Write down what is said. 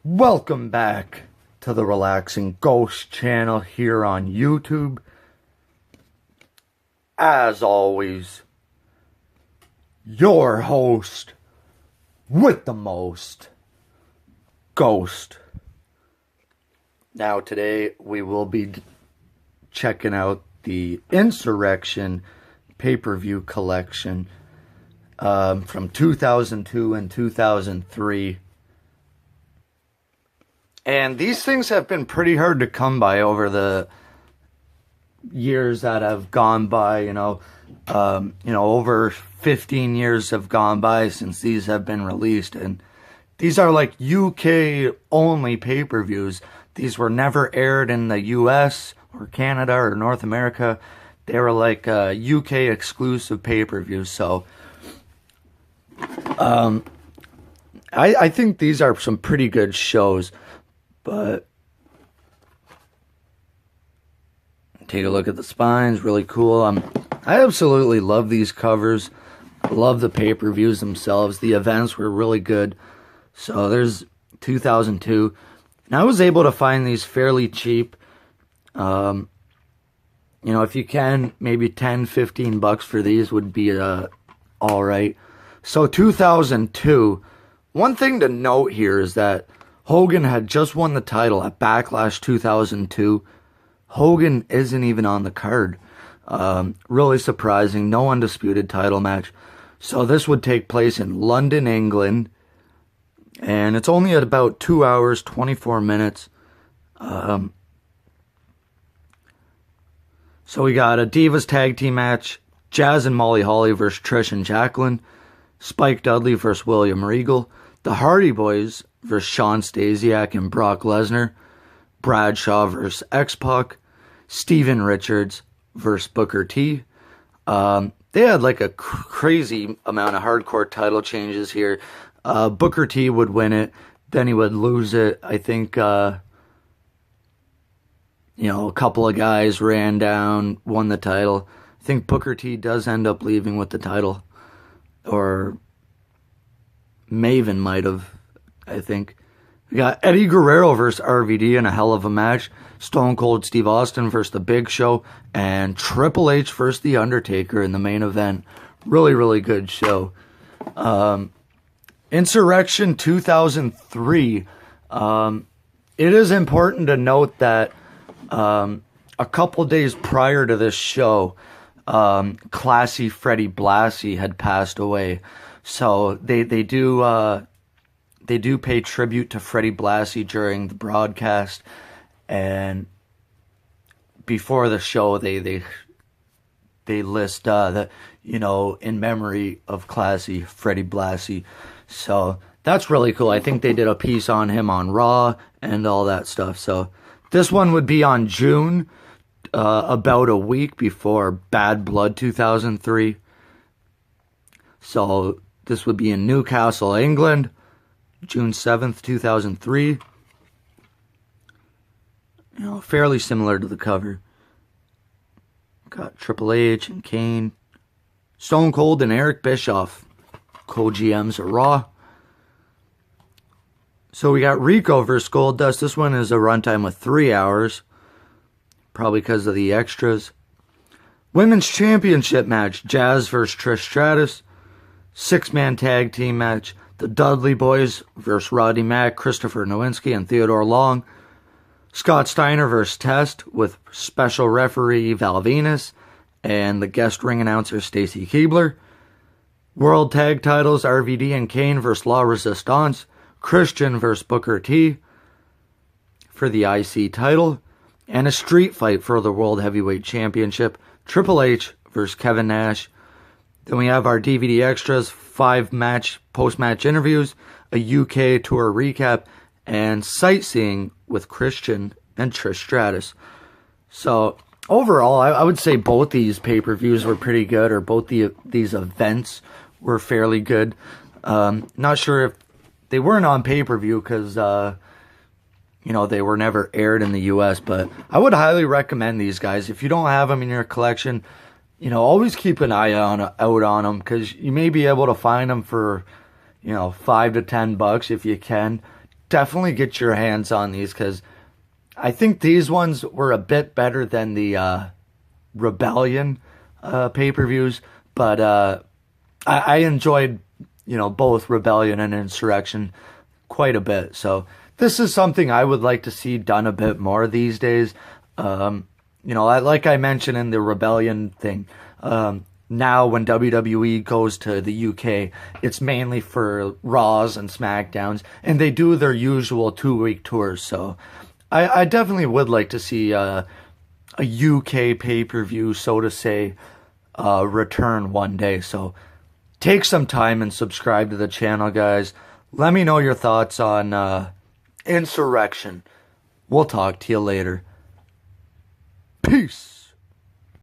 Welcome back to the Relaxing Ghost channel here on YouTube. As always, your host with the most, Ghost. Now today we will be checking out the Insurrextion pay-per-view collection from 2002 and 2003. And these things have been pretty hard to come by over the years that have gone by, over 15 years have gone by since these have been released. And these are like UK only pay-per-views. These were never aired in the US or Canada or North America. They were like UK exclusive pay-per-views. So I think these are some pretty good shows. But take a look at the spines, really cool. I absolutely love these covers. I love the pay-per-views themselves. The events were really good. So there's 2002. And I was able to find these fairly cheap. If you can, maybe 10, 15 bucks for these would be all right. So 2002, one thing to note here is that Hogan had just won the title at Backlash 2002. Hogan isn't even on the card. Really surprising. No undisputed title match. So this would take place in London, England. And it's only at about 2 hours, 24 minutes. So we got a Divas Tag Team match. Jazz and Molly Holly versus Trish and Jacqueline. Spike Dudley versus William Regal. The Hardy Boys versus Shawn Stasiak and Brock Lesnar. Bradshaw versus X-Pac. Steven Richards versus Booker T. They had like a crazy amount of hardcore title changes here. Booker T would win it. Then he would lose it. I think, a couple of guys ran down, won the title. I think Booker T does end up leaving with the title. Or Maven might have, I think. We got Eddie Guerrero versus RVD in a hell of a match. Stone Cold Steve Austin versus The Big Show. And Triple H versus The Undertaker in the main event. Really, really good show. Insurrextion 2003. It is important to note that a couple days prior to this show, Classy Freddie Blassie had passed away. So they do pay tribute to Freddie Blassie during the broadcast, and before the show they list that in memory of Classy Freddie Blassie. So that's really cool. I think they did a piece on him on Raw and all that stuff. So this one would be on June, about a week before Bad Blood 2003. So this would be in Newcastle, England, June 7th, 2003. Fairly similar to the cover. Got Triple H and Kane. Stone Cold and Eric Bischoff, co-GMs at Raw. So we got Rico versus Goldust. This one is a runtime of 3 hours. Probably because of the extras. Women's Championship match. Jazz versus Trish Stratus. 6-man tag team match. The Dudley Boys versus Roddy Mack, Christopher Nowinski, and Theodore Long. Scott Steiner versus Test with special referee Val Venus and the guest ring announcer Stacy Keibler. World Tag Titles, RVD and Kane versus La Resistance. Christian versus Booker T for the IC title. And a street fight for the World Heavyweight Championship. Triple H versus Kevin Nash. Then we have our DVD extras, 5 post-match interviews, a UK tour recap, and sightseeing with Christian and Trish Stratus. So overall, I would say both these pay-per-views were pretty good, or both these events were fairly good. Not sure if they weren't on pay-per-view because they were never aired in the US, but I would highly recommend these guys. If you don't have them in your collection, always keep an eye out on them, because you may be able to find them for, $5 to $10 if you can. definitely get your hands on these, because I think these ones were a bit better than the Rebellion pay-per-views, but I enjoyed, both Rebellion and Insurrection quite a bit. So this is something I would like to see done a bit more these days. Like I mentioned in the Rebellion thing, now when WWE goes to the UK, it's mainly for Raws and SmackDowns, and they do their usual 2-week tours. So I definitely would like to see a UK pay-per-view, so to say, return one day. So take some time and subscribe to the channel, guys. Let me know your thoughts on Insurrection. We'll talk to you later. Peace.